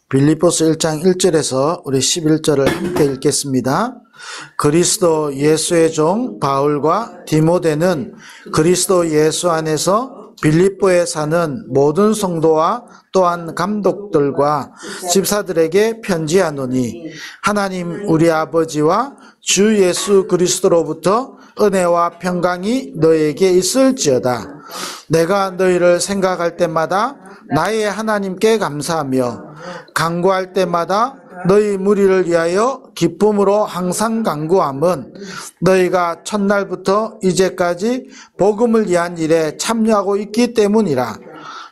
빌립보서 1장 1절에서 우리 11절을 함께 읽겠습니다. 그리스도 예수의 종 바울과 디모데는 그리스도 예수 안에서 빌립보에 사는 모든 성도와 또한 감독들과 집사들에게 편지하노니 하나님 우리 아버지와 주 예수 그리스도로부터 은혜와 평강이 너에게 있을지어다. 내가 너희를 생각할 때마다 나의 하나님께 감사하며 간구할 때마다 너희 무리를 위하여 기쁨으로 항상 간구함은 너희가 첫날부터 이제까지 복음을 위한 일에 참여하고 있기 때문이라.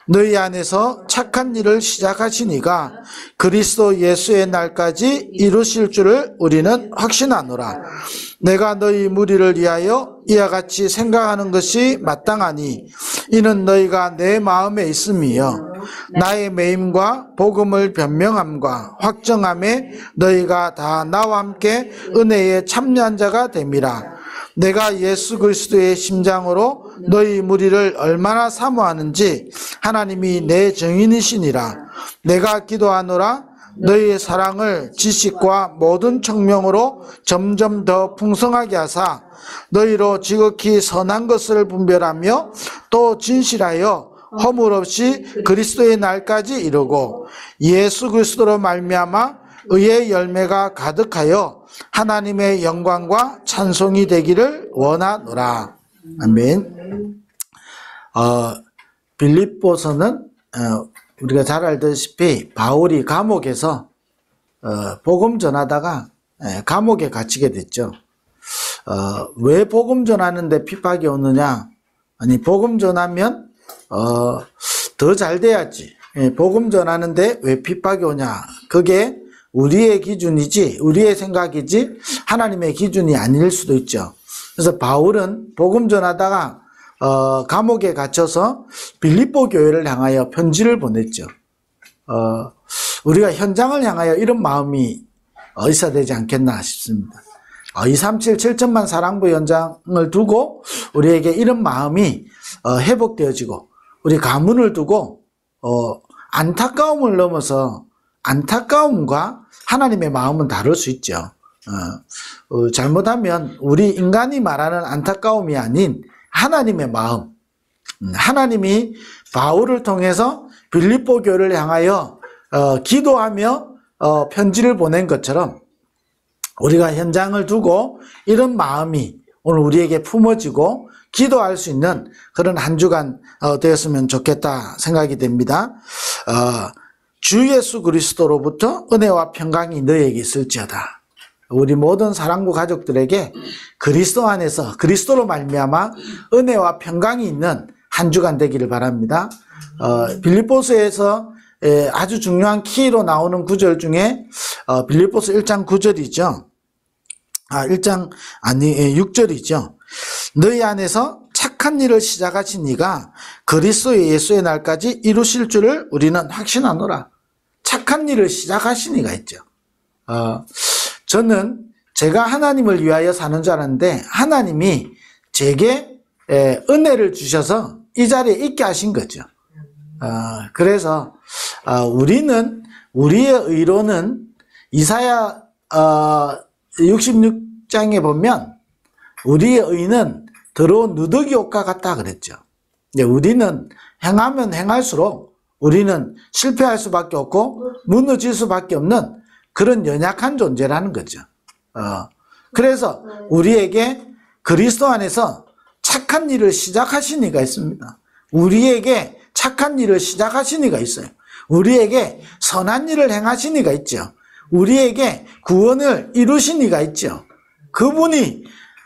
너희 안에서 착한 일을 시작하시니가 그리스도 예수의 날까지 이루실 줄을 우리는 확신하노라. 내가 너희 무리를 위하여 이와 같이 생각하는 것이 마땅하니 이는 너희가 내 마음에 있음이요 나의 매임과 복음을 변명함과 확정함에 너희가 다 나와 함께 은혜에 참여한 자가 됨이라. 내가 예수 그리스도의 심장으로 너희 무리를 얼마나 사모하는지 하나님이 내 증인이시니라. 내가 기도하노라. 너희의 사랑을 지식과 모든 청명으로 점점 더 풍성하게 하사 너희로 지극히 선한 것을 분별하며 또 진실하여 허물 없이 그리스도의 날까지 이루고 예수 그리스도로 말미암아 의의 열매가 가득하여 하나님의 영광과 찬송이 되기를 원하노라. 아멘. 빌립보서는 우리가 잘 알다시피 바울이 감옥에서 복음 전하다가 감옥에 갇히게 됐죠. 왜 복음 전하는데 핍박이 오느냐? 아니 복음 전하면 더 잘 돼야지. 복음 전하는데 왜 핍박이 오냐? 그게 우리의 기준이지, 우리의 생각이지 하나님의 기준이 아닐 수도 있죠. 그래서 바울은 복음 전하다가 감옥에 갇혀서 빌립보 교회를 향하여 편지를 보냈죠. 우리가 현장을 향하여 이런 마음이 있어야 되지 않겠나 싶습니다. 237 7천만 사랑부 현장을 두고 우리에게 이런 마음이 회복되어지고 우리 가문을 두고 안타까움을 넘어서 안타까움과 하나님의 마음은 다를 수 있죠. 잘못하면 우리 인간이 말하는 안타까움이 아닌 하나님의 마음, 하나님이 바울을 통해서 빌립보 교회를 향하여 기도하며 편지를 보낸 것처럼 우리가 현장을 두고 이런 마음이 오늘 우리에게 품어지고 기도할 수 있는 그런 한 주간 되었으면 좋겠다 생각이 됩니다. 주 예수 그리스도로부터 은혜와 평강이 너에게 있을지어다. 우리 모든 사랑부 가족들에게 그리스도 안에서 그리스도로 말미암아 은혜와 평강이 있는 한 주간 되기를 바랍니다. 빌립보서에서 아주 중요한 키로 나오는 구절 중에 빌립보서 1장 9절이죠. 6절이죠. 너희 안에서 착한 일을 시작하신 이가 그리스도 예수의 날까지 이루실 줄을 우리는 확신하노라. 착한 일을 시작하신 이가 있죠. 저는 제가 하나님을 위하여 사는 줄 알았는데 하나님이 제게 은혜를 주셔서 이 자리에 있게 하신 거죠. 그래서 우리는 우리의 의로는 이사야 66장에 보면 우리의 의는 더러운 누더기 옷과 같다 그랬죠. 근데 우리는 행하면 행할수록 우리는 실패할 수밖에 없고 무너질 수밖에 없는 그런 연약한 존재라는 거죠. 그래서 우리에게 그리스도 안에서 착한 일을 시작하신 이가 있습니다. 우리에게 착한 일을 시작하신 이가 있어요. 우리에게 선한 일을 행하신 이가 있죠. 우리에게 구원을 이루신 이가 있죠. 그분이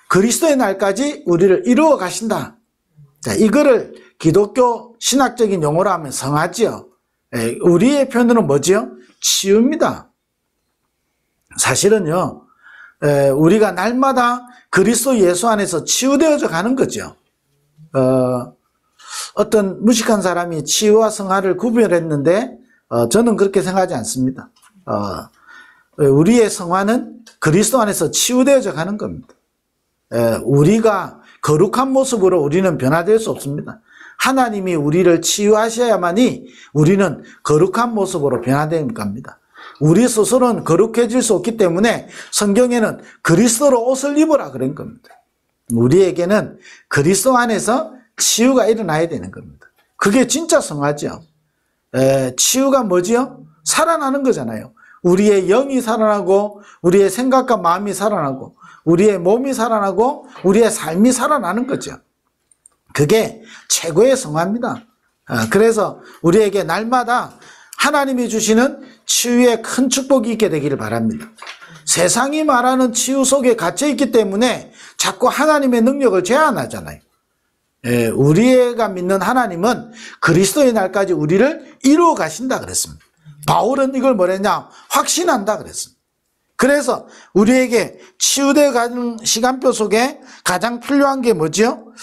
그리스도의 날까지 우리를 이루어 가신다. 자, 이거를 기독교 신학적인 용어로 하면 성화지요. 우리의 표현은 뭐지요? 치유입니다. 사실은요, 우리가 날마다 그리스도 예수 안에서 치유되어져 가는 거죠. 어떤 무식한 사람이 치유와 성화를 구별했는데, 저는 그렇게 생각하지 않습니다. 우리의 성화는 그리스도 안에서 치유되어져 가는 겁니다. 우리가 거룩한 모습으로 우리는 변화될 수 없습니다. 하나님이 우리를 치유하셔야만이 우리는 거룩한 모습으로 변화되는 겁니다. 우리 스스로는 거룩해질 수 없기 때문에 성경에는 그리스도로 옷을 입으라 그런 겁니다. 우리에게는 그리스도 안에서 치유가 일어나야 되는 겁니다. 그게 진짜 성화죠. 치유가 뭐지요? 살아나는 거잖아요. 우리의 영이 살아나고 우리의 생각과 마음이 살아나고 우리의 몸이 살아나고 우리의 삶이 살아나는 거죠. 그게 최고의 성화입니다. 그래서 우리에게 날마다 하나님이 주시는 치유의 큰 축복이 있게 되기를 바랍니다. 세상이 말하는 치유 속에 갇혀있기 때문에 자꾸 하나님의 능력을 제한하잖아요. 우리가 믿는 하나님은 그리스도의 날까지 우리를 이루어 가신다 그랬습니다. 바울은 이걸 뭐랬냐? 확신한다 그랬습니다. 그래서 우리에게 치유되어 가는 시간표 속에 가장 필요한 게 뭐죠?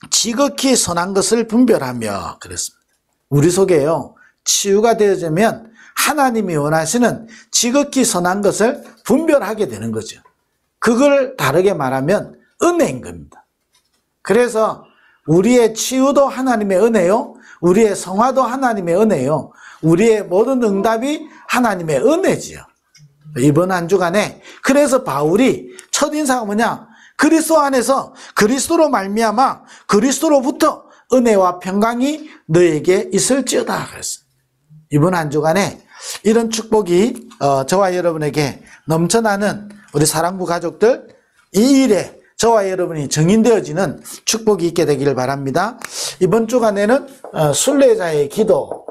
지극히 선한 것을 분별하며 그랬습니다. 우리 속에요, 치유가 되어지면 하나님이 원하시는 지극히 선한 것을 분별하게 되는 거죠. 그걸 다르게 말하면 은혜인 겁니다. 그래서 우리의 치유도 하나님의 은혜요, 우리의 성화도 하나님의 은혜요, 우리의 모든 응답이 하나님의 은혜지요. 이번 한 주간에 그래서 바울이 첫인사가 뭐냐? 그리스도 안에서 그리스도로 말미암아 그리스도로부터 은혜와 평강이 너에게 있을지어다 그랬습니다. 이번 한 주간에 이런 축복이 저와 여러분에게 넘쳐나는 우리 사랑부 가족들, 이 일에 저와 여러분이 정인되어지는 축복이 있게 되기를 바랍니다. 이번 주간에는 순례자의 기도.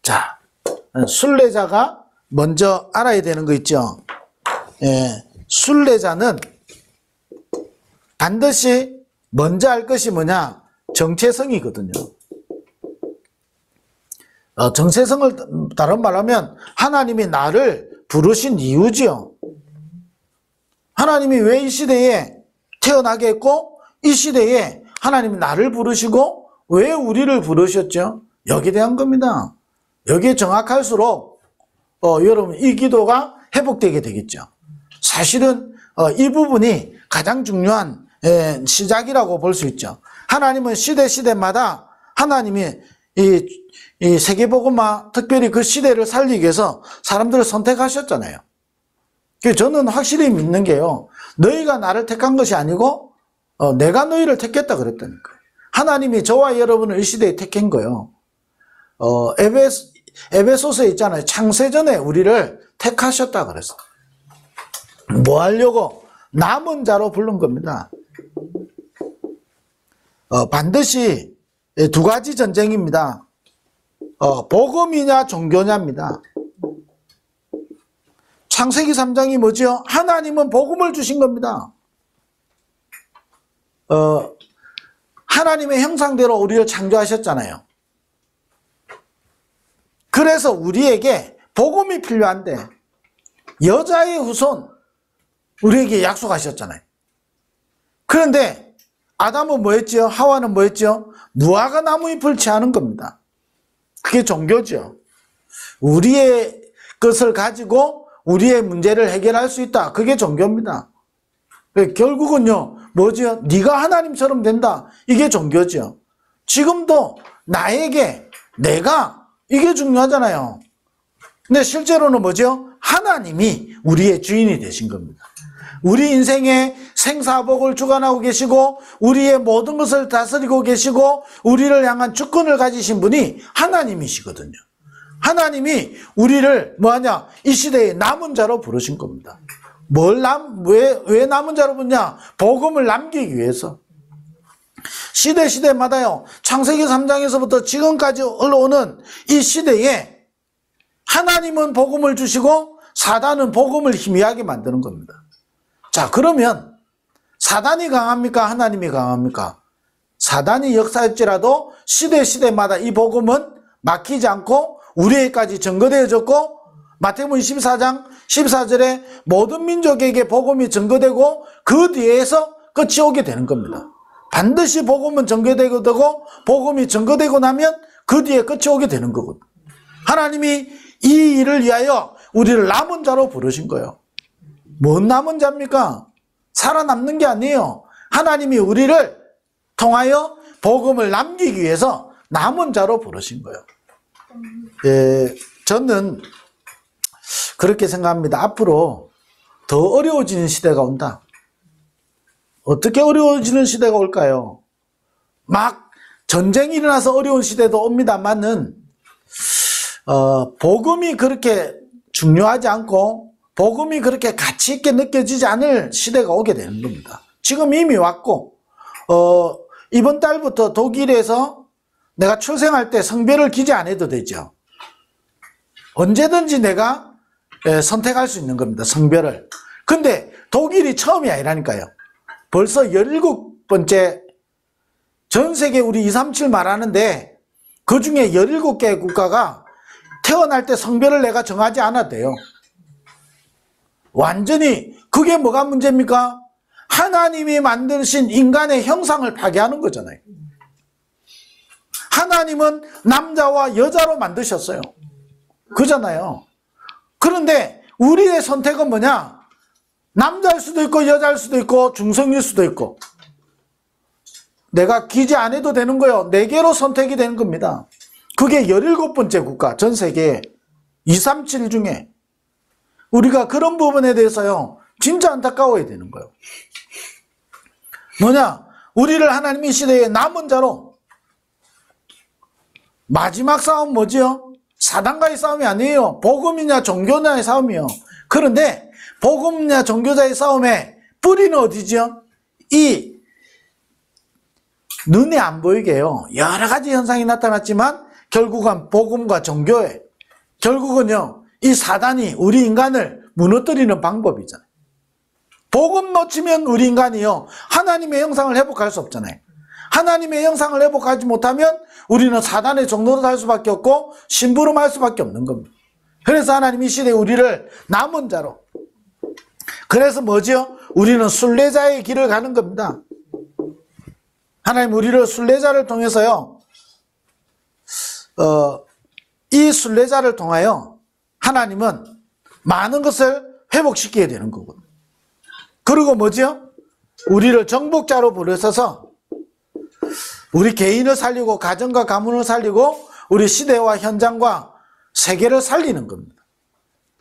자, 순례자가 먼저 알아야 되는 거 있죠. 순례자는 반드시 먼저 알 것이 뭐냐? 정체성이거든요. 정체성을 다른 말로 하면 하나님이 나를 부르신 이유지요. 하나님이 왜 이 시대에 태어나게 했고 이 시대에 하나님이 나를 부르시고 왜 우리를 부르셨죠? 여기에 대한 겁니다. 여기에 정확할수록 여러분 이 기도가 회복되게 되겠죠. 사실은 이 부분이 가장 중요한 시작이라고 볼 수 있죠. 하나님은 시대마다 하나님이 이 세계복음화 특별히 그 시대를 살리기 위해서 사람들을 선택하셨잖아요. 그래서 저는 확실히 믿는 게요, 너희가 나를 택한 것이 아니고 내가 너희를 택했다 그랬다니까요. 하나님이 저와 여러분을 이 시대에 택한 거예요. 에베소서에 있잖아요. 창세전에 우리를 택하셨다 그랬어요. 뭐 하려고? 남은 자로 부른 겁니다. 반드시 두 가지 전쟁입니다. 복음이냐 종교냐입니다. 창세기 3장이 뭐죠? 하나님은 복음을 주신 겁니다. 하나님의 형상대로 우리를 창조하셨잖아요. 그래서 우리에게 복음이 필요한데 여자의 후손 우리에게 약속하셨잖아요. 그런데 아담은 뭐 했죠? 하와는 뭐 했죠? 무화과 나무잎을 취하는 겁니다. 그게 종교죠. 우리의 것을 가지고 우리의 문제를 해결할 수 있다. 그게 종교입니다. 결국은요, 뭐죠? 네가 하나님처럼 된다. 이게 종교죠. 지금도 나에게 내가 이게 중요하잖아요. 근데 실제로는 뭐죠? 하나님이 우리의 주인이 되신 겁니다. 우리 인생의 생사복을 주관하고 계시고 우리의 모든 것을 다스리고 계시고 우리를 향한 주권을 가지신 분이 하나님이시거든요. 하나님이 우리를 뭐하냐? 이 시대에 남은 자로 부르신 겁니다. 왜 남은 자로 부르냐? 복음을 남기기 위해서. 시대마다요, 창세기 3장에서부터 지금까지 흘러오는 이 시대에 하나님은 복음을 주시고 사단은 복음을 희미하게 만드는 겁니다. 자, 그러면 사단이 강합니까? 하나님이 강합니까? 사단이 역사할지라도 시대마다 이 복음은 막히지 않고 우리에게까지 전거되어졌고 마태복음 24장 14절에 모든 민족에게 복음이 전거되고 그 뒤에서 끝이 오게 되는 겁니다. 반드시 복음은 전거되고 복음이 전거되고 나면 그 뒤에 끝이 오게 되는 거거든요. 하나님이 이 일을 위하여 우리를 남은 자로 부르신 거예요. 뭔 남은 자입니까? 살아남는 게 아니에요. 하나님이 우리를 통하여 복음을 남기기 위해서 남은 자로 부르신 거예요. 예, 저는 그렇게 생각합니다. 앞으로 더 어려워지는 시대가 온다. 어떻게 어려워지는 시대가 올까요? 막 전쟁이 일어나서 어려운 시대도 옵니다만은 복음이 그렇게 중요하지 않고 복음이 그렇게 가치 있게 느껴지지 않을 시대가 오게 되는 겁니다. 지금 이미 왔고 이번 달부터 독일에서 내가 출생할 때 성별을 기재 안 해도 되죠. 언제든지 내가 선택할 수 있는 겁니다. 성별을. 근데 독일이 처음이 아니라니까요. 벌써 17번째 전 세계 우리 237 말하는데 그 중에 17개의 국가가 태어날 때 성별을 내가 정하지 않아도 돼요. 완전히 그게 뭐가 문제입니까? 하나님이 만드신 인간의 형상을 파괴하는 거잖아요. 하나님은 남자와 여자로 만드셨어요. 그잖아요. 그런데 우리의 선택은 뭐냐? 남자일 수도 있고 여자일 수도 있고 중성일 수도 있고 내가 기재 안 해도 되는 거예요. 4개로 선택이 되는 겁니다. 그게 17번째 국가 전 세계 237 중에 우리가 그런 부분에 대해서요 진짜 안타까워야 되는 거예요. 뭐냐? 우리를 하나님 이 시대에 남은 자로 마지막 싸움 뭐지요? 사단과의 싸움이 아니에요. 복음이냐 종교냐의 싸움이요. 그런데 복음이냐 종교자의 싸움의 뿌리는 어디지요? 이 눈에 안 보이게요. 여러 가지 현상이 나타났지만 결국은 복음과 종교에 결국은요 이 사단이 우리 인간을 무너뜨리는 방법이잖아요. 복음 놓치면 우리 인간이요 하나님의 형상을 회복할 수 없잖아요. 하나님의 형상을 회복하지 못하면 우리는 사단의 종로로 살 수밖에 없고 심부름할 수밖에 없는 겁니다. 그래서 하나님이 이 시대에 우리를 남은 자로 그래서 뭐죠? 우리는 순례자의 길을 가는 겁니다. 하나님 우리를 순례자를 통해서요 이 순례자를 통하여 하나님은 많은 것을 회복시켜야 되는 거거든요. 그리고 뭐죠? 우리를 정복자로 부르셔서 우리 개인을 살리고 가정과 가문을 살리고 우리 시대와 현장과 세계를 살리는 겁니다.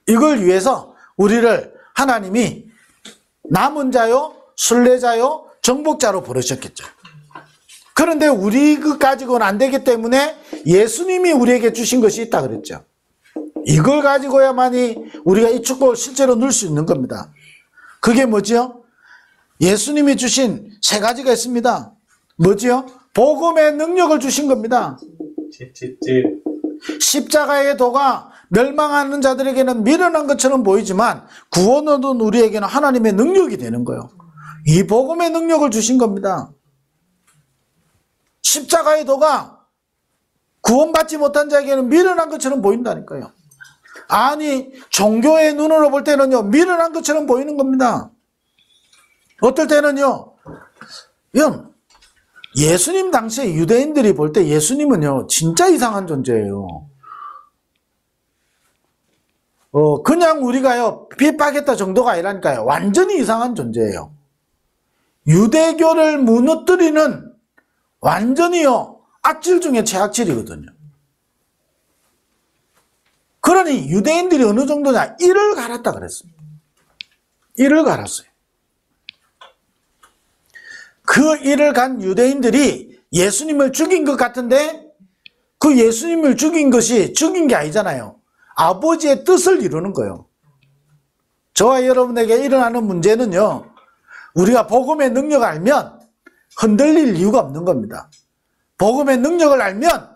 이걸 위해서 우리를 하나님이 남은 자요, 순례자요, 정복자로 부르셨겠죠. 그런데 우리 그 가지고는 안 되기 때문에 예수님이 우리에게 주신 것이 있다 그랬죠. 이걸 가지고야만이 우리가 이 축복을 실제로 누릴 수 있는 겁니다. 그게 뭐지요? 예수님이 주신 3가지가 있습니다. 뭐지요? 복음의 능력을 주신 겁니다. 십자가의 도가 멸망하는 자들에게는 미련한 것처럼 보이지만 구원 얻은 우리에게는 하나님의 능력이 되는 거예요. 이 복음의 능력을 주신 겁니다. 십자가의 도가 구원받지 못한 자에게는 미련한 것처럼 보인다니까요. 아니 종교의 눈으로 볼 때는요 미련한 것처럼 보이는 겁니다. 어떨 때는요 예수님 당시에 유대인들이 볼 때 예수님은요 진짜 이상한 존재예요. 그냥 우리가요 핍박했다 정도가 아니라니까요. 완전히 이상한 존재예요. 유대교를 무너뜨리는 완전히요 악질 중에 최악질이거든요. 그러니 유대인들이 어느 정도냐 이를 갈았다 그랬습니다. 이를 갈았어요. 그 일을 간 유대인들이 예수님을 죽인 것 같은데 그 예수님을 죽인 것이 죽인 게 아니잖아요. 아버지의 뜻을 이루는 거예요. 저와 여러분에게 일어나는 문제는요 우리가 복음의 능력을 알면 흔들릴 이유가 없는 겁니다. 복음의 능력을 알면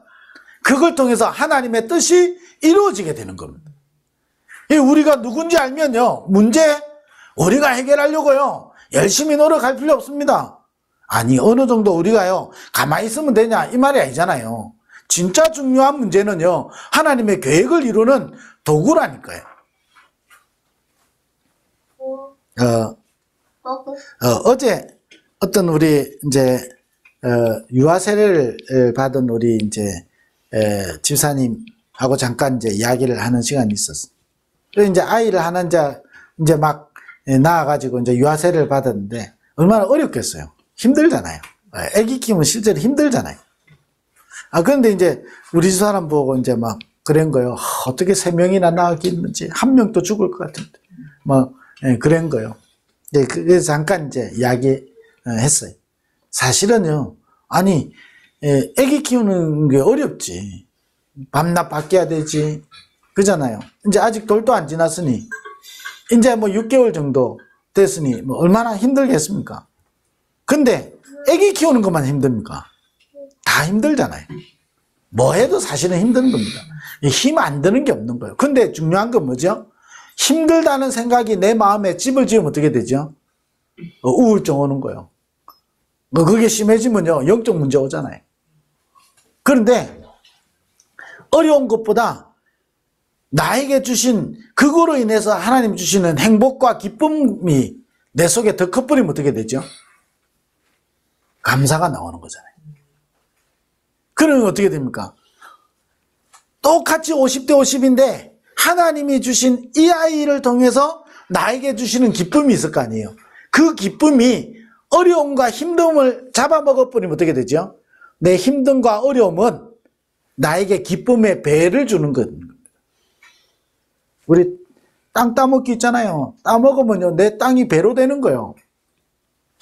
그걸 통해서 하나님의 뜻이 이루어지게 되는 겁니다. 우리가 누군지 알면요 문제 우리가 해결하려고요 열심히 노력할 필요 없습니다. 아니 어느 정도 우리가요 가만히 있으면 되냐 이 말이 아니잖아요. 진짜 중요한 문제는요 하나님의 계획을 이루는 도구라니까요. 어제 어떤 우리 이제 유아 세례를 받은 우리 이제 집사님하고 잠깐 이제 이야기를 하는 시간이 있었어요. 그래서 이제 아이를 하나 이제 막 낳아가지고 이제 유아세를 받았는데 얼마나 어렵겠어요. 힘들잖아요. 애기 키우면 실제로 힘들잖아요. 그런데 이제 우리 집 사람 보고 이제 막 그런 거요. 어떻게 3명이나 낳았겠는지, 1명도 죽을 것 같은데. 그런 거요. 그래서 잠깐 이제 이야기 했어요. 사실은요, 아니, 애기 키우는 게 어렵지. 밤낮 바뀌어야 되지. 그잖아요. 이제 아직 돌도 안 지났으니, 이제 뭐 6개월 정도 됐으니, 뭐 얼마나 힘들겠습니까? 근데 애기 키우는 것만 힘듭니까? 다 힘들잖아요. 뭐 해도 사실은 힘든 겁니다. 힘 안 드는 게 없는 거예요. 근데 중요한 건 뭐죠? 힘들다는 생각이 내 마음에 집을 지으면 어떻게 되죠? 우울증 오는 거예요. 그게 심해지면요, 영적 문제 오잖아요. 그런데 어려운 것보다 나에게 주신, 그거로 인해서 하나님 주시는 행복과 기쁨이 내 속에 더 커버리면 어떻게 되죠? 감사가 나오는 거잖아요. 그러면 어떻게 됩니까? 똑같이 50대 50인데 하나님이 주신 이 아이를 통해서 나에게 주시는 기쁨이 있을 거 아니에요. 그 기쁨이 어려움과 힘듦을 잡아먹어버리면 어떻게 되죠? 내 힘듦과 어려움은 나에게 기쁨의 배를 주는 겁니다. 우리 땅 따먹기 있잖아요. 따먹으면요, 내 땅이 배로 되는 거예요.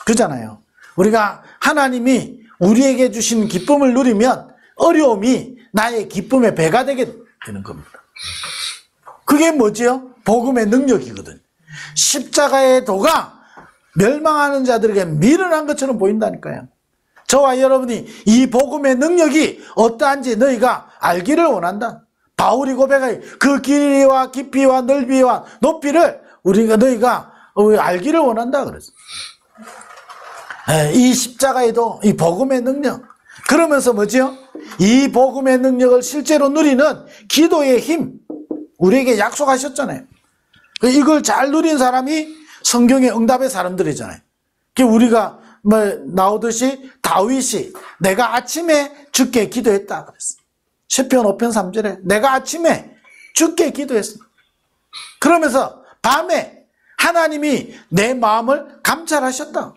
그잖아요. 우리가 하나님이 우리에게 주신 기쁨을 누리면 어려움이 나의 기쁨의 배가 되게 되는 겁니다. 그게 뭐지요? 복음의 능력이거든. 십자가의 도가 멸망하는 자들에게 미련한 것처럼 보인다니까요. 저와 여러분이 이 복음의 능력이 어떠한지 너희가 알기를 원한다. 바울이 고백하여 그 길이와 깊이와 넓이와 높이를 너희가 알기를 원한다 그랬어. 이 십자가에도 이 복음의 능력. 그러면서 뭐지요? 이 복음의 능력을 실제로 누리는 기도의 힘. 우리에게 약속하셨잖아요. 이걸 잘 누린 사람이 성경의 응답의 사람들이잖아요. 우리가 나오듯이 다윗이 내가 아침에 주께 기도했다 그랬어. 시편 5편 3절에 내가 아침에 주께 기도했어. 그러면서 밤에 하나님이 내 마음을 감찰하셨다.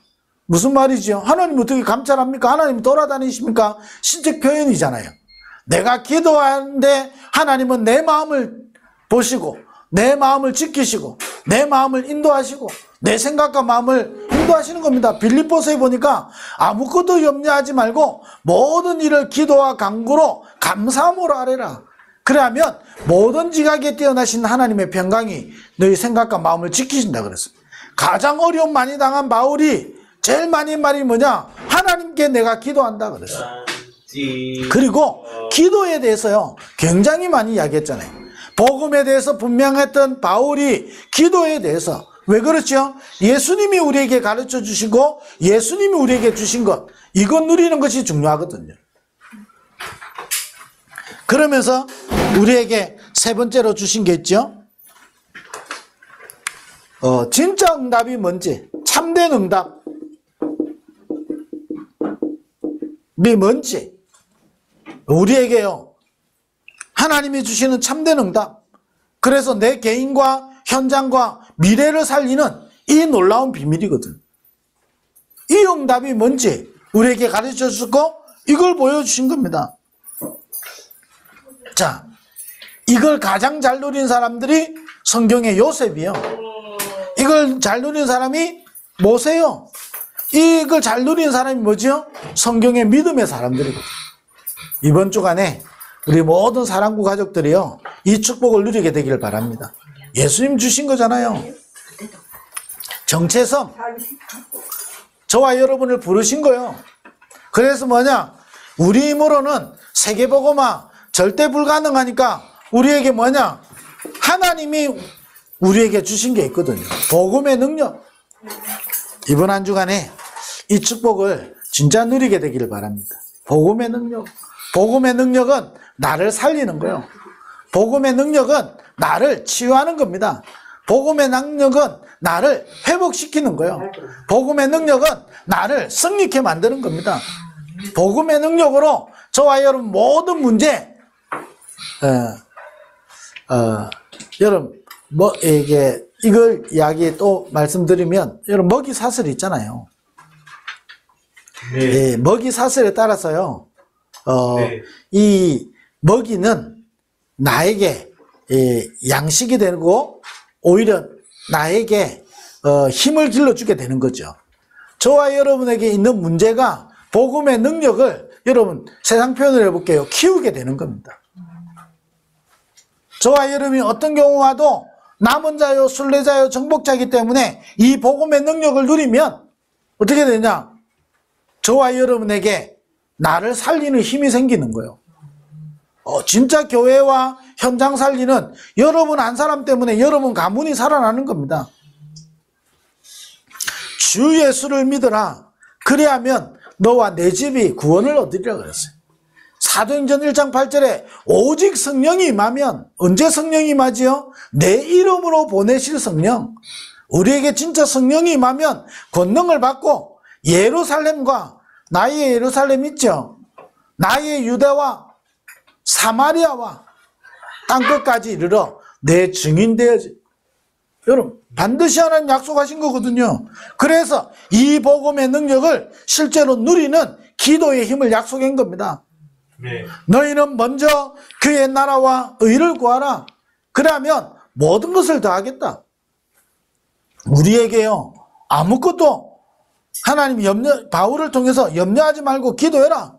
무슨 말이죠? 하나님 어떻게 감찰합니까? 하나님 돌아다니십니까? 신적 표현이잖아요. 내가 기도하는데 하나님은 내 마음을 보시고 내 마음을 지키시고 내 마음을 인도하시고 내 생각과 마음을 인도하시는 겁니다. 빌립보서에 보니까 아무것도 염려하지 말고 모든 일을 기도와 간구로 감사함으로 하래라. 그러면 모든 지각에 뛰어나신 하나님의 평강이 너희 생각과 마음을 지키신다 그랬어요. 가장 어려움 많이 당한 바울이 제일 많이 말이 뭐냐? 하나님께 내가 기도한다 그랬어요. 그리고 기도에 대해서요 굉장히 많이 이야기했잖아요. 복음에 대해서 분명했던 바울이 기도에 대해서 왜 그렇죠? 예수님이 우리에게 가르쳐 주시고 예수님이 우리에게 주신 것, 이것 누리는 것이 중요하거든요. 그러면서 우리에게 세 번째로 주신 게 있죠. 진짜 응답이 뭔지, 참된 응답이 뭔지, 우리에게요 하나님이 주시는 참된 응답. 그래서 내 개인과 현장과 미래를 살리는 이 놀라운 비밀이거든. 이 응답이 뭔지 우리에게 가르쳐 주고 이걸 보여주신 겁니다. 자, 이걸 가장 잘 누린 사람들이 성경의 요셉이요. 이걸 잘 누린 사람이 모세요. 이걸 잘 누린 사람이 뭐지요? 성경의 믿음의 사람들이거든. 이번 주간에 우리 모든 사랑구 가족들이요 이 축복을 누리게 되기를 바랍니다. 예수님 주신 거잖아요. 정체성, 저와 여러분을 부르신 거예요. 그래서 뭐냐, 우리 힘으로는 세계복음화 절대 불가능하니까 우리에게 뭐냐, 하나님이 우리에게 주신 게 있거든요. 복음의 능력. 이번 한 주간에 이 축복을 진짜 누리게 되기를 바랍니다. 복음의 능력. 복음의 능력은 나를 살리는 거예요. 복음의 능력은 나를 치유하는 겁니다. 복음의 능력은 나를 회복시키는 거예요. 복음의 능력은 나를 승리케 만드는 겁니다. 복음의 능력으로 저와 여러분 모든 문제, 여러분, 이게 이걸 이야기 또 말씀드리면, 여러분, 먹이 사슬 있잖아요. 네. 예, 먹이 사슬에 따라서요, 네. 이 먹이는 나에게 양식이 되고, 오히려 나에게 힘을 길러주게 되는 거죠. 저와 여러분에게 있는 문제가 복음의 능력을, 여러분, 세상 표현을 해볼게요. 키우게 되는 겁니다. 저와 여러분이 어떤 경우 와도 남은 자요, 순례자요, 정복자이기 때문에 이 복음의 능력을 누리면 어떻게 되냐? 저와 여러분에게 나를 살리는 힘이 생기는 거예요. 진짜 교회와 현장 살리는 여러분 한 사람 때문에 여러분 가문이 살아나는 겁니다. 주 예수를 믿어라. 그리하면 너와 내 집이 구원을 얻으리라 그랬어요. 사도행전 1장 8절에 오직 성령이 임하면, 언제 성령이 임하지요? 내 이름으로 보내실 성령. 우리에게 진짜 성령이 임하면 권능을 받고 예루살렘과, 나의 예루살렘 있죠? 나의 유대와 사마리아와 땅끝까지 이르러 내 증인 되어지. 여러분, 반드시 하나님 약속하신 거거든요. 그래서 이 복음의 능력을 실제로 누리는 기도의 힘을 약속한 겁니다. 네. 너희는 먼저 그의 나라와 의를 구하라. 그러면 모든 것을 더하겠다. 우리에게요, 아무것도 하나님 바울을 통해서 염려하지 말고 기도해라.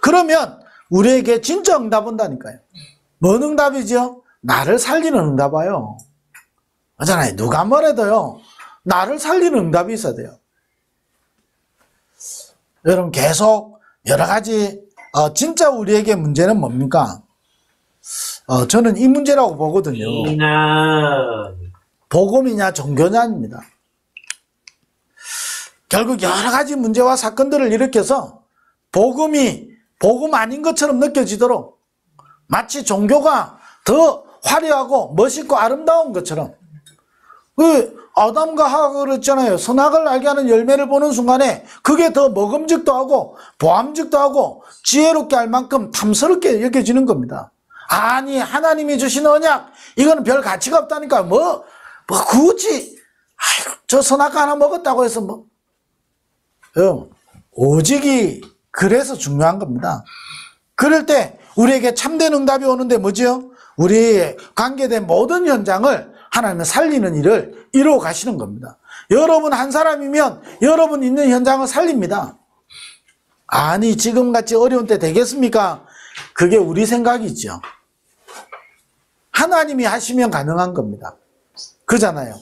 그러면 우리에게 진짜 응답 온다니까요. 뭔 응답이죠? 나를 살리는 응답이에요. 맞잖아요. 누가 뭐래도요, 나를 살리는 응답이 있어야 돼요. 여러분, 계속 여러 가지, 진짜 우리에게 문제는 뭡니까? 저는 이 문제라고 보거든요. 복음이냐 종교냐입니다. 결국 여러 가지 문제와 사건들을 일으켜서 복음이 복음 아닌 것처럼 느껴지도록, 마치 종교가 더 화려하고 멋있고 아름다운 것처럼. 아담과 하와가 그랬잖아요. 선악을 알게 하는 열매를 보는 순간에 그게 더 먹음직도 하고 보암직도 하고 지혜롭게 할 만큼 탐스럽게 여겨지는 겁니다. 아니, 하나님이 주신 언약, 이거는 별 가치가 없다니까. 굳이 저 선악 하나 먹었다고 해서 오직이 그래서 중요한 겁니다. 그럴 때 우리에게 참된 응답이 오는데 뭐지요? 우리의 관계된 모든 현장을 하나님은 살리는 일을 이루어 가시는 겁니다. 여러분 한 사람이면 여러분 있는 현장을 살립니다. 아니, 지금같이 어려운 때 되겠습니까? 그게 우리 생각이죠. 하나님이 하시면 가능한 겁니다. 그잖아요.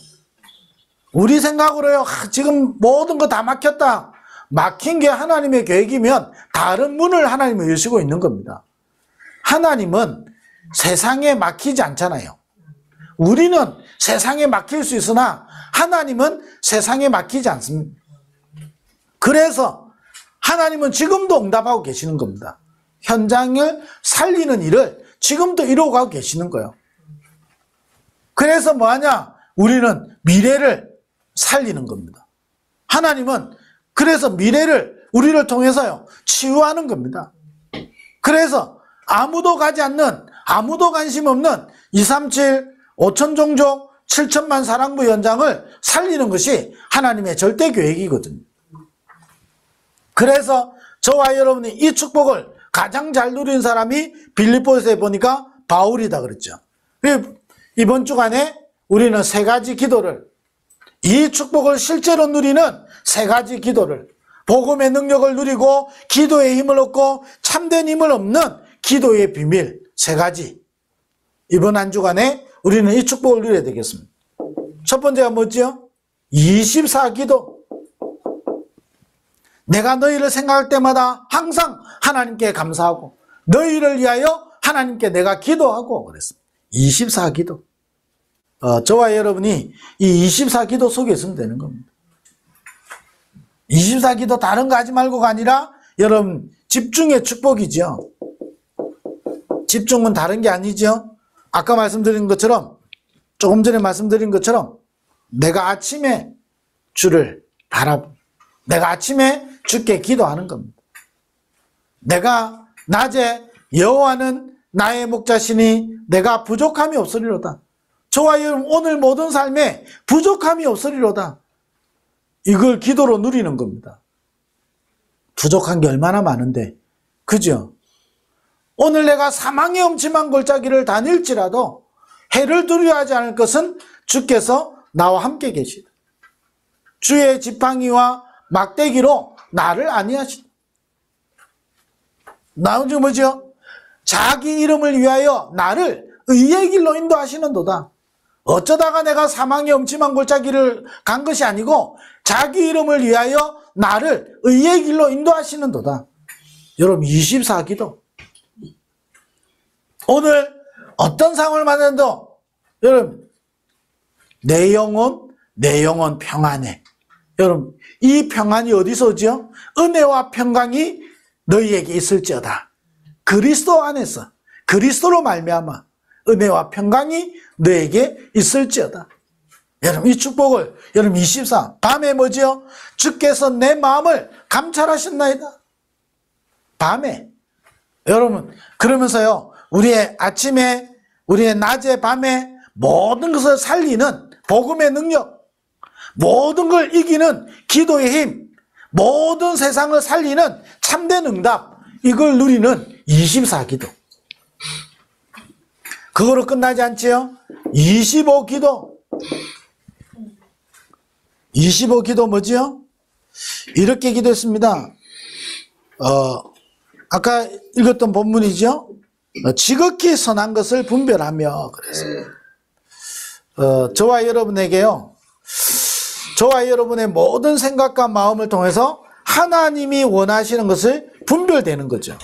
우리 생각으로요, 지금 모든 거 다 막혔다. 막힌 게 하나님의 계획이면 다른 문을 하나님은 여시고 있는 겁니다. 하나님은 세상에 막히지 않잖아요. 우리는 세상에 막힐 수 있으나 하나님은 세상에 막히지 않습니다. 그래서 하나님은 지금도 응답하고 계시는 겁니다. 현장을 살리는 일을 지금도 이루어가고 계시는 거예요. 그래서 뭐하냐? 우리는 미래를 살리는 겁니다. 하나님은 그래서 미래를 우리를 통해서요, 치유하는 겁니다. 그래서 아무도 가지 않는, 아무도 관심 없는 237 5천 종족 7천만 사랑부 현장을 살리는 것이 하나님의 절대 계획이거든요. 그래서 저와 여러분이 이 축복을 가장 잘 누린 사람이 빌립보서에 보니까 바울이다 그랬죠. 이번 주간에 우리는 세 가지 기도를, 이 축복을 실제로 누리는 세 가지 기도를, 복음의 능력을 누리고 기도의 힘을 얻고 참된 힘을 얻는 기도의 비밀 세 가지, 이번 한 주간에 우리는 이 축복을 누려야 되겠습니다. 첫 번째가 뭐지요? 24기도. 내가 너희를 생각할 때마다 항상 하나님께 감사하고 너희를 위하여 하나님께 내가 기도하고 그랬습니다. 24기도. 저와 여러분이 이 24기도 속에 있으면 되는 겁니다. 24기도 다른 거 하지 말고가 아니라 여러분 집중의 축복이죠. 집중은 다른 게 아니죠. 아까 말씀드린 것처럼, 조금 전에 말씀드린 것처럼 내가 아침에 주를 내가 아침에 주께 기도하는 겁니다. 내가 낮에 여호와는 나의 목자시니 내가 부족함이 없으리로다. 저와 여러분 오늘 모든 삶에 부족함이 없으리로다. 이걸 기도로 누리는 겁니다. 부족한 게 얼마나 많은데, 그죠? 오늘 내가 사망의 엄침한 골짜기를 다닐지라도 해를 두려워하지 않을 것은 주께서 나와 함께 계시다. 주의 지팡이와 막대기로 나를 안위하시다. 나머지 뭐죠? 자기 이름을 위하여 나를 의의 길로 인도하시는도다. 어쩌다가 내가 사망의 엄침한 골짜기를 간 것이 아니고 자기 이름을 위하여 나를 의의 길로 인도하시는도다. 여러분 24기도. 오늘 어떤 상황을 만나도 여러분 내 영혼 평안해. 여러분 이 평안이 어디서 오죠? 은혜와 평강이 너희에게 있을지어다. 그리스도 안에서 그리스도로 말미암아 은혜와 평강이 너에게 있을지어다. 여러분 이 축복을 여러분 24 밤에 뭐지요? 주께서 내 마음을 감찰하셨나이다. 밤에 여러분 그러면서요 우리의 아침에 우리의 낮에 밤에 모든 것을 살리는 복음의 능력, 모든 걸 이기는 기도의 힘, 모든 세상을 살리는 참된 응답, 이걸 누리는 24기도. 그거로 끝나지 않지요? 25기도. 25기도 뭐지요? 이렇게 기도했습니다. 아까 읽었던 본문이죠? 지극히 선한 것을 분별하며 그랬습니다. 저와 여러분에게요, 저와 여러분의 모든 생각과 마음을 통해서 하나님이 원하시는 것을 분별되는 거죠.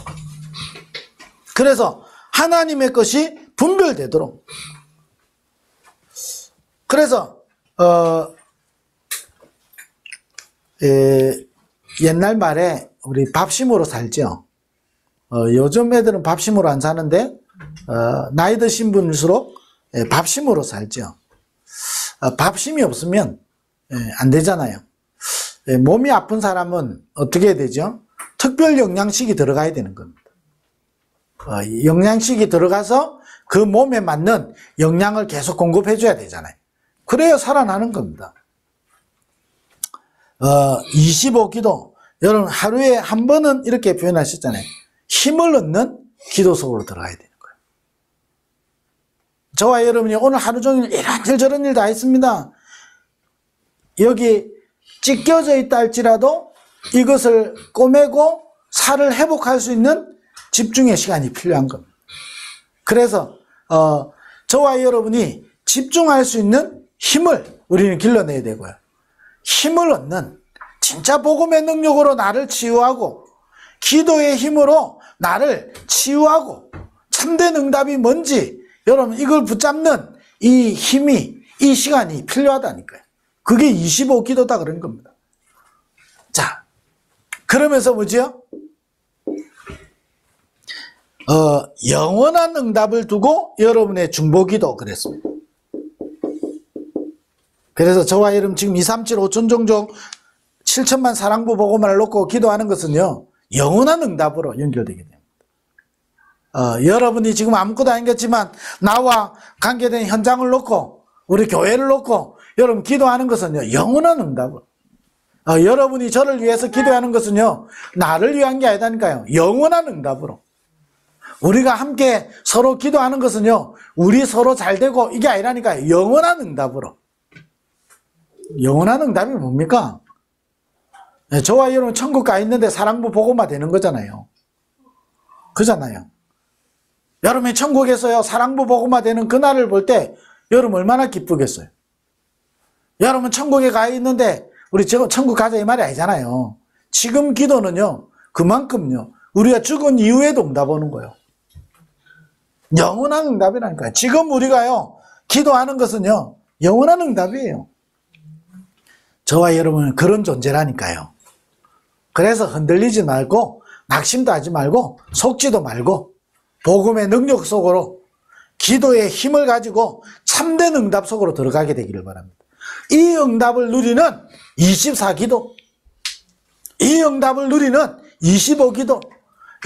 그래서 하나님의 것이 분별되도록. 그래서 옛날 말에 우리 밥심으로 살죠. 요즘 애들은 밥심으로 안 사는데 나이 드신 분일수록 밥심으로 살죠. 밥심이 없으면 안 되잖아요. 몸이 아픈 사람은 어떻게 해야 되죠? 특별 영양식이 들어가야 되는 겁니다. 영양식이 들어가서 그 몸에 맞는 영양을 계속 공급해 줘야 되잖아요. 그래야 살아나는 겁니다. 25기도 여러분 하루에 한 번은 이렇게 표현하셨잖아요. 힘을 얻는 기도 속으로 들어가야 되는 거예요. 저와 여러분이 오늘 하루 종일 이런 일 저런 일 다 했습니다. 여기 찢겨져 있다 할지라도 이것을 꼬매고 살을 회복할 수 있는 집중의 시간이 필요한 겁니다. 그래서 저와 여러분이 집중할 수 있는 힘을 우리는 길러내야 되고요. 힘을 얻는 진짜 복음의 능력으로 나를 치유하고 기도의 힘으로 나를 치유하고 참된 응답이 뭔지 여러분 이걸 붙잡는 이 힘이 이 시간이 필요하다니까요. 그게 25기도다 그런 겁니다. 자, 그러면서 뭐지요? 영원한 응답을 두고 여러분의 중보기도 그랬습니다. 그래서 저와 여러분 지금 237 5천 종족 7천만 사랑부 복음을 놓고 기도하는 것은요 영원한 응답으로 연결되게 됩니다. 여러분이 지금 아무것도 아니겠지만 나와 관계된 현장을 놓고 우리 교회를 놓고 여러분 기도하는 것은요 영원한 응답으로. 여러분이 저를 위해서 기도하는 것은요 나를 위한 게 아니다니까요. 영원한 응답으로. 우리가 함께 서로 기도하는 것은요 우리 서로 잘 되고 이게 아니라니까요. 영원한 응답으로. 영원한 응답이 뭡니까? 저와 여러분 천국 가 있는데 사랑부 복음화 되는 거잖아요. 그잖아요. 여러분이 천국에서요 사랑부 복음화 되는 그날을 볼 때 여러분 얼마나 기쁘겠어요. 여러분 천국에 가 있는데 우리 천국 가자 이 말이 아니잖아요. 지금 기도는요 그만큼요 우리가 죽은 이후에도 응답 오는 거예요. 영원한 응답이라니까요. 지금 우리가요 기도하는 것은요 영원한 응답이에요. 저와 여러분은 그런 존재라니까요. 그래서 흔들리지 말고 낙심도 하지 말고 속지도 말고 복음의 능력 속으로 기도의 힘을 가지고 참된 응답 속으로 들어가게 되기를 바랍니다. 이 응답을 누리는 24기도, 이 응답을 누리는 25기도,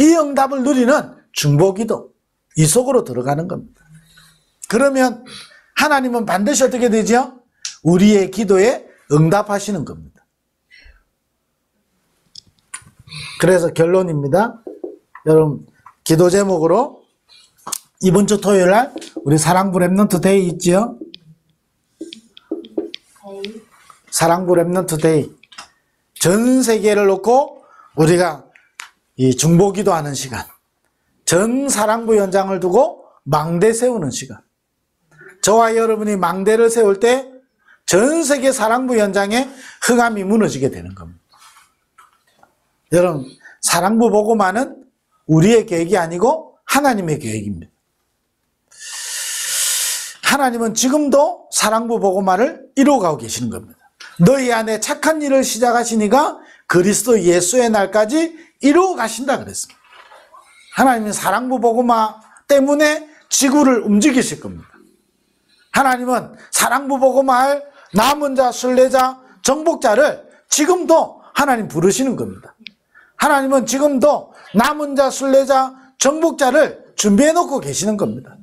이 응답을 누리는 중보기도, 이 속으로 들어가는 겁니다. 그러면 하나님은 반드시 어떻게 되죠? 우리의 기도에 응답하시는 겁니다. 그래서 결론입니다. 여러분, 기도 제목으로 이번 주 토요일 날 우리 사랑부 랩넌트 데이 있지요? 사랑부 랩넌트 데이. 전 세계를 놓고 우리가 이 중보기도 하는 시간. 전 사랑부 연장을 두고 망대 세우는 시간. 저와 여러분이 망대를 세울 때 전 세계 사랑부 연장에 흑암이 무너지게 되는 겁니다. 여러분, 사랑부 보고만은 우리의 계획이 아니고 하나님의 계획입니다. 하나님은 지금도 사랑부 보고만을 이루어가고 계시는 겁니다. 너희 안에 착한 일을 시작하시니까 그리스도 예수의 날까지 이루어 가신다 그랬습니다. 하나님은 사랑부 보고마 때문에 지구를 움직이실 겁니다. 하나님은 사랑부 보고마할 남은 자, 순례자, 정복자를 지금도 하나님 부르시는 겁니다. 하나님은 지금도 남은 자, 순례자, 정복자를 준비해 놓고 계시는 겁니다.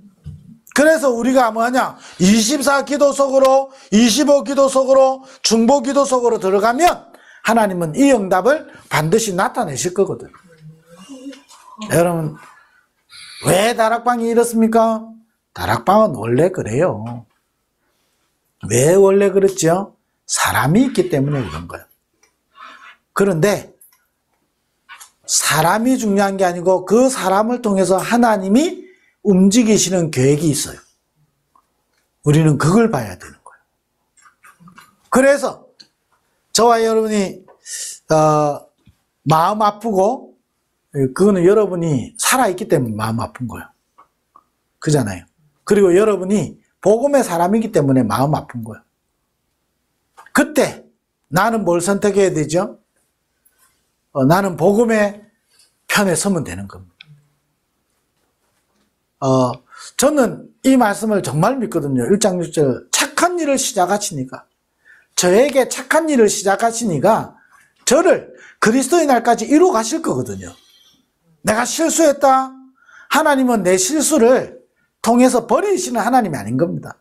그래서 우리가 뭐하냐, 24 기도 속으로, 25 기도 속으로, 중보 기도 속으로 들어가면 하나님은 이 응답을 반드시 나타내실 거거든요. 여러분, 왜 다락방이 이렇습니까? 다락방은 원래 그래요. 왜 원래 그랬죠? 사람이 있기 때문에 그런 거예요. 그런데 사람이 중요한 게 아니고 그 사람을 통해서 하나님이 움직이시는 계획이 있어요. 우리는 그걸 봐야 되는 거예요. 그래서 저와 여러분이 마음 아프고, 그거는 여러분이 살아있기 때문에 마음 아픈 거예요. 그잖아요. 그리고 여러분이 복음의 사람이기 때문에 마음 아픈 거예요. 그때 나는 뭘 선택해야 되죠? 나는 복음의 편에 서면 되는 겁니다. 저는 이 말씀을 정말 믿거든요. 1장 6절 착한 일을 시작하시니까, 저에게 착한 일을 시작하시니까 저를 그리스도의 날까지 이루어 가실 거거든요. 내가 실수했다. 하나님은 내 실수를 통해서 버리시는 하나님이 아닌 겁니다.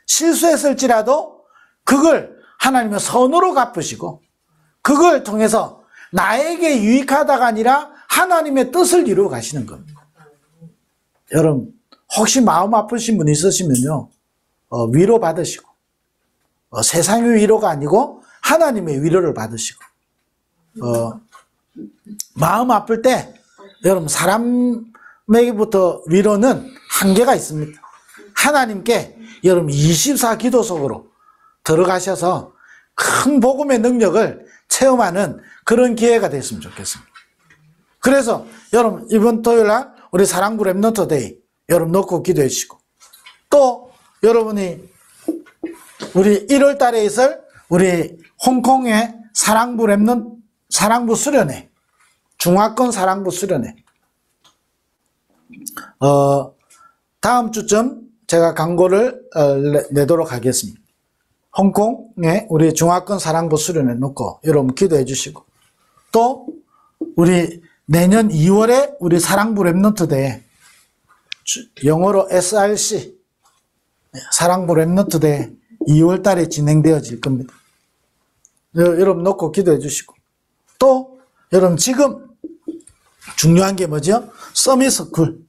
실수했을지라도 그걸 하나님은 선으로 갚으시고, 그걸 통해서 나에게 유익하다가 아니라 하나님의 뜻을 이루어 가시는 겁니다. 여러분, 혹시 마음 아프신 분 있으시면요, 위로 받으시고, 세상의 위로가 아니고 하나님의 위로를 받으시고, 마음 아플 때 여러분, 사람에게부터 위로는 한계가 있습니다. 하나님께 여러분 24 기도 속으로 들어가셔서 큰 복음의 능력을 체험하는 그런 기회가 됐으면 좋겠습니다. 그래서 여러분, 이번 토요일 날 우리 사랑부 랩넌트 데이 여러분 놓고 기도해 주시고, 또 여러분이 우리 1월 달에 있을 우리 홍콩의 사랑부 수련회, 중화권 사랑부 수련회, 다음 주쯤 제가 광고를 내도록 하겠습니다. 홍콩에 우리 중화권 사랑부 수련회 놓고 여러분 기도해 주시고, 또 우리 내년 2월에 우리 사랑부 랩넌트 대회, 영어로 SRC 사랑부 랩넌트 대회 2월 달에 진행되어질 겁니다. 여러분 놓고 기도해 주시고, 또 여러분 지금 중요한 게 뭐죠? 서밋스쿨.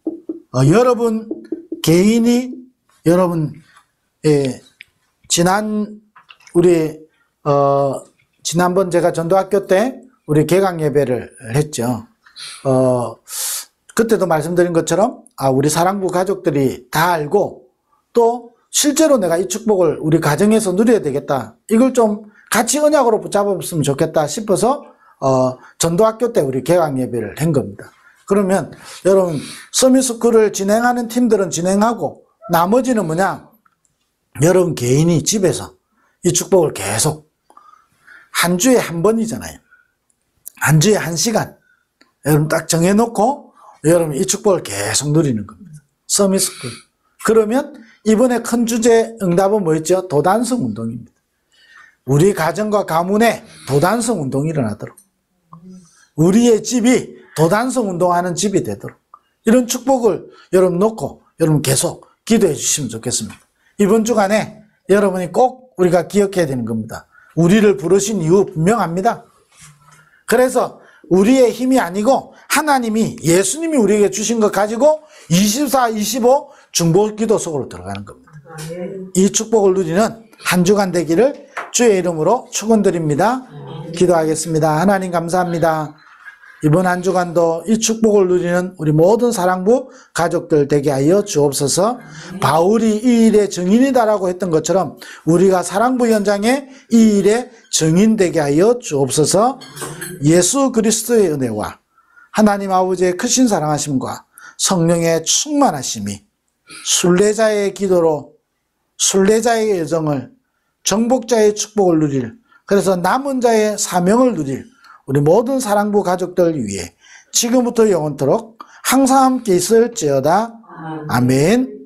여러분 개인이 여러분 지난번 제가 전도학교 때 우리 개강 예배를 했죠. 그때도 말씀드린 것처럼 우리 사랑부 가족들이 다 알고, 또 실제로 내가 이 축복을 우리 가정에서 누려야 되겠다, 이걸 좀 같이 언약으로 붙잡았으면 좋겠다 싶어서 전도학교 때 우리 개강 예배를 한 겁니다. 그러면 여러분 서밋스쿨을 진행하는 팀들은 진행하고, 나머지는 뭐냐, 여러분 개인이 집에서 이 축복을 계속 한 주에 한 번이잖아요. 한 주에 1시간 여러분 딱 정해놓고 여러분 이 축복을 계속 누리는 겁니다. 서밋스쿨. 그러면 이번에 큰 주제 응답은 뭐였죠? 도단성 운동입니다. 우리 가정과 가문에 도단성 운동이 일어나도록, 우리의 집이 도단성 운동하는 집이 되도록, 이런 축복을 여러분 놓고 여러분 계속 기도해 주시면 좋겠습니다. 이번 주간에 여러분이 꼭 우리가 기억해야 되는 겁니다. 우리를 부르신 이유 분명합니다. 그래서 우리의 힘이 아니고 하나님이 예수님이 우리에게 주신 것 가지고 24, 25 중보기도 속으로 들어가는 겁니다. 이 축복을 누리는 한 주간 되기를 주의 이름으로 축원드립니다. 기도하겠습니다. 하나님 감사합니다. 이번 한 주간도 이 축복을 누리는 우리 모든 사랑부 가족들 되게 하여 주옵소서. 바울이 이 일의 증인이다라고 했던 것처럼 우리가 사랑부 현장에 이 일의 증인 되게 하여 주옵소서. 예수 그리스도의 은혜와 하나님 아버지의 크신 사랑하심과 성령의 충만하심이 순례자의 기도로 순례자의 여정을 정복자의 축복을 누릴, 그래서 남은 자의 사명을 누릴 우리 모든 사랑부 가족들 위해 지금부터 영원토록 항상 함께 있을지어다. 아멘.